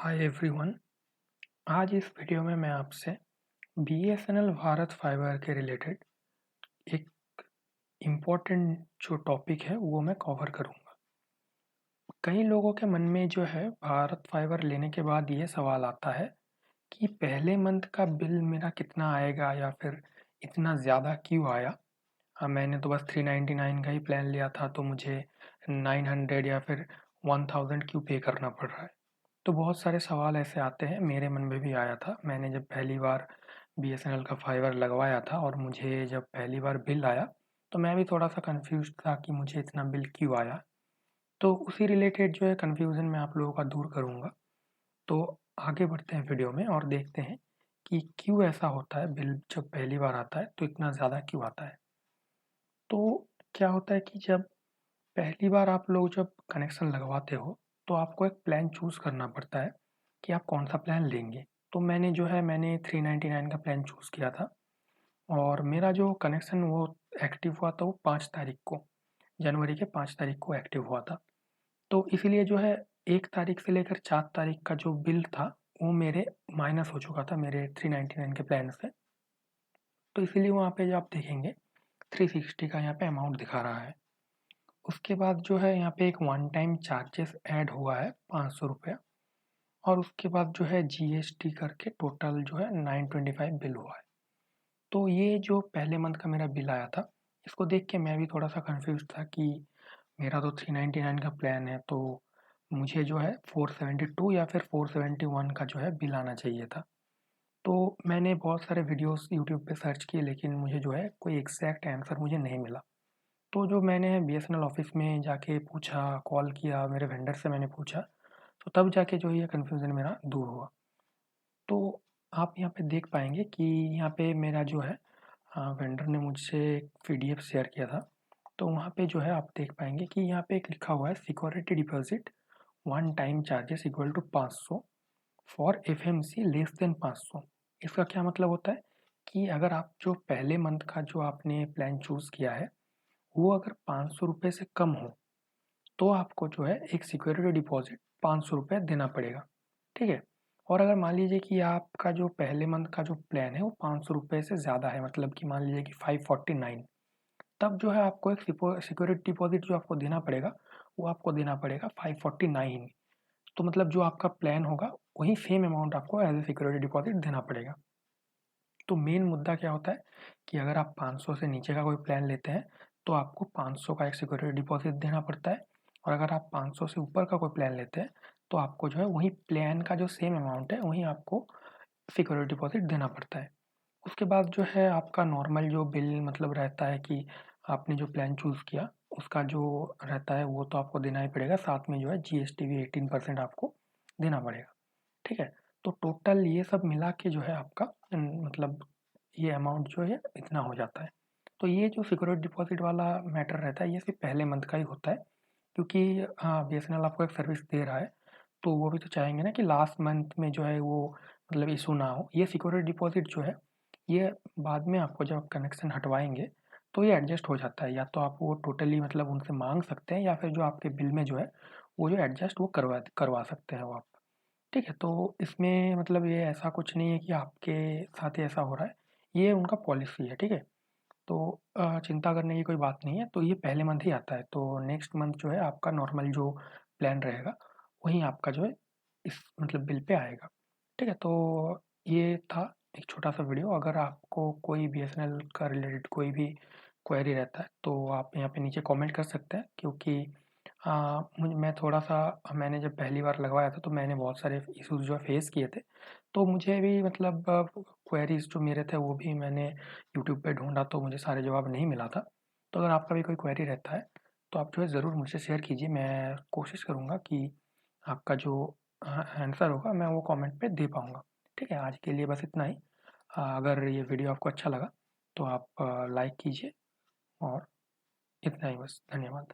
Hi everyone. आज इस video में मैं आपसे बीएसएनएल भारत फाइबर के रिलेटेड एक इम्पोर्टेंट जो टॉपिक है वो मैं कवर करूँगा। कई लोगों के मन में जो है भारत फाइबर लेने के बाद ये सवाल आता है कि पहले मंथ का बिल मेरा कितना आएगा या फिर इतना ज़्यादा क्यों आया। मैंने तो बस 399 का ही प्लान लिया था तो मुझे 900 या फिर 1000 क्यों पे करना पड़ रहा है। तो बहुत सारे सवाल ऐसे आते हैं, मेरे मन में भी आया था। मैंने जब पहली बार बीएसएनएल का फाइबर लगवाया था और मुझे जब पहली बार बिल आया तो मैं भी थोड़ा सा कंफ्यूज था कि मुझे इतना बिल क्यों आया। तो उसी रिलेटेड जो है कन्फ्यूज़न मैं आप लोगों का दूर करूँगा। तो आगे बढ़ते हैं वीडियो में और देखते हैं कि क्यों ऐसा होता है, बिल जब पहली बार आता है तो इतना ज़्यादा क्यों आता है। तो क्या होता है कि जब पहली बार आप लोग जब कनेक्शन लगवाते हो तो आपको एक प्लान चूज़ करना पड़ता है कि आप कौन सा प्लान लेंगे। तो मैंने 399 का प्लान चूज़ किया था और मेरा जो कनेक्शन वो एक्टिव हुआ था वो 5 तारीख को, जनवरी के 5 तारीख को एक्टिव हुआ था। तो इसीलिए जो है 1 तारीख से लेकर 4 तारीख का जो बिल था वो मेरे माइनस हो चुका था मेरे 399 के प्लान से। तो इसीलिए वहाँ पे जो आप देखेंगे 360 का यहाँ पे अमाउंट दिखा रहा है। उसके बाद जो है यहाँ पे एक वन टाइम चार्जेस ऐड हुआ है 500 रुपया और उसके बाद जो है जीएसटी करके टोटल जो है 925 बिल हुआ है। तो ये जो पहले मंथ का मेरा बिल आया था, इसको देख के मैं भी थोड़ा सा कंफ्यूज था कि मेरा तो 399 का प्लान है तो मुझे जो है 472 या फिर 471 का जो है बिल आना चाहिए था। तो मैंने बहुत सारे वीडियोस यूट्यूब पे सर्च किए लेकिन मुझे जो है कोई एग्जैक्ट आंसर मुझे नहीं मिला। तो जो मैंने बीएसएनएल ऑफिस में जाके पूछा, कॉल किया, मेरे वेंडर से मैंने पूछा, तो तब जाके जो ये कन्फ्यूज़न मेरा दूर हुआ। तो आप यहाँ पे देख पाएँगे कि यहाँ पे मेरा जो है वेंडर ने मुझसे एक पीडीएफ शेयर किया था। तो वहाँ पे जो है आप देख पाएँगे कि यहाँ पे एक लिखा हुआ है security deposit one time charges equal to 500 for FMC less than 500। इसका क्या मतलब होता है कि अगर आप जो पहले मंथ का जो आपने प्लान चूज़ किया है, वो अगर 500 रुपये से कम हो, तो आपको जो है एक सिक्योरिटी डिपॉज़िट 500 रुपये देना पड़ेगा, ठीक है? और अगर मान लीजिए कि आपका जो पहले मंथ का जो प्लान है वो 500 रुपये से ज़्यादा है, मतलब कि मान लीजिए कि 549, तब जो है आपको एक सिक्योरिटी डिपॉज़िट जो आपको देना पड़ेगा, वो आपको देना पड़ेगा 549। तो मतलब जो आपका प्लान होगा, वही सेम अमाउंट आपको एज़ अ सिक्योरिटी डिपॉज़िट देना पड़ेगा। तो मेन मुद्दा क्या होता है कि अगर आप 500 से नीचे का कोई प्लान लेते हैं, तो आपको 500 का एक सिक्योरिटी डिपॉज़िट देना पड़ता है और अगर आप 500 से ऊपर का कोई प्लान लेते हैं, तो आपको जो है वही प्लान का जो सेम अमाउंट है, वहीं आपको सिक्योरिटी डिपॉज़िट देना पड़ता है। उसके बाद जो है आपका नॉर्मल जो बिल मतलब रहता है कि आपने जो प्लान चूज़ किया, उसका जो रहता है वो तो आपको देना ही पड़ेगा, साथ में जो है जीएसटी भी 18% आपको देना पड़ेगा, ठीक है? तो टोटल ये सब मिला के जो है आपका मतलब ये अमाउंट जो है इतना हो जाता है। तो ये जो सिक्योरिटी डिपॉज़िट वाला मैटर रहता है, ये सिर्फ़ पहले मंथ का ही होता है क्योंकि बीएसएनएल आपको एक सर्विस दे रहा है, तो वो भी तो चाहेंगे ना कि लास्ट मंथ में जो है वो मतलब इश्यू ना हो। ये सिक्योरिटी डिपॉज़िट जो है, ये बाद में आपको जब आप कनेक्शन हटवाएँगे, तो ये एडजस्ट हो जाता है। या तो आप वो टोटली मतलब उनसे माँग सकते हैं या फिर जो आपके बिल में जो है, वो जो एडजस्ट वो करवा सकते हैं वो आप। ठीक है, तो इसमें मतलब ये ऐसा कुछ नहीं है कि आपके साथ ही ऐसा हो रहा है, ये उनका पॉलिसी है, ठीक है? तो चिंता करने की कोई बात नहीं है, तो ये पहले मंथ ही आता है, तो नेक्स्ट मंथ जो है आपका नॉर्मल जो प्लान रहेगा, वही आपका जो है इस मतलब बिल पे आएगा, ठीक है? तो ये था एक छोटा-सा वीडियो। अगर आपको कोई बीएसएनएल का रिलेटेड कोई भी क्वेरी रहता है, तो आप यहाँ पे नीचे कमेंट कर सकते हैं क्योंकि मैं थोड़ा-सा मैंने जब पहली बार लगवाया था, तो मैंने बहुत सारे इश्यूज़ जो है फेस किए थे। तो मुझे भी मतलब क्वेरीज़ जो मेरे थे, वो भी मैंने यूट्यूब पे ढूँढा, तो मुझे सारे जवाब नहीं मिला था। तो अगर आपका भी कोई क्वेरी रहता है, तो आप जो है ज़रूर मुझसे शेयर कीजिए। मैं कोशिश करूँगा कि आपका जो आंसर होगा, मैं वो कमेंट पे दे पाऊँगा। ठीक है? आज के लिए बस इतना ही। अगर ये वीडियो आपको अच्छा लगा, तो आप लाइक कीजिए और इतना ही बस। धन्यवाद।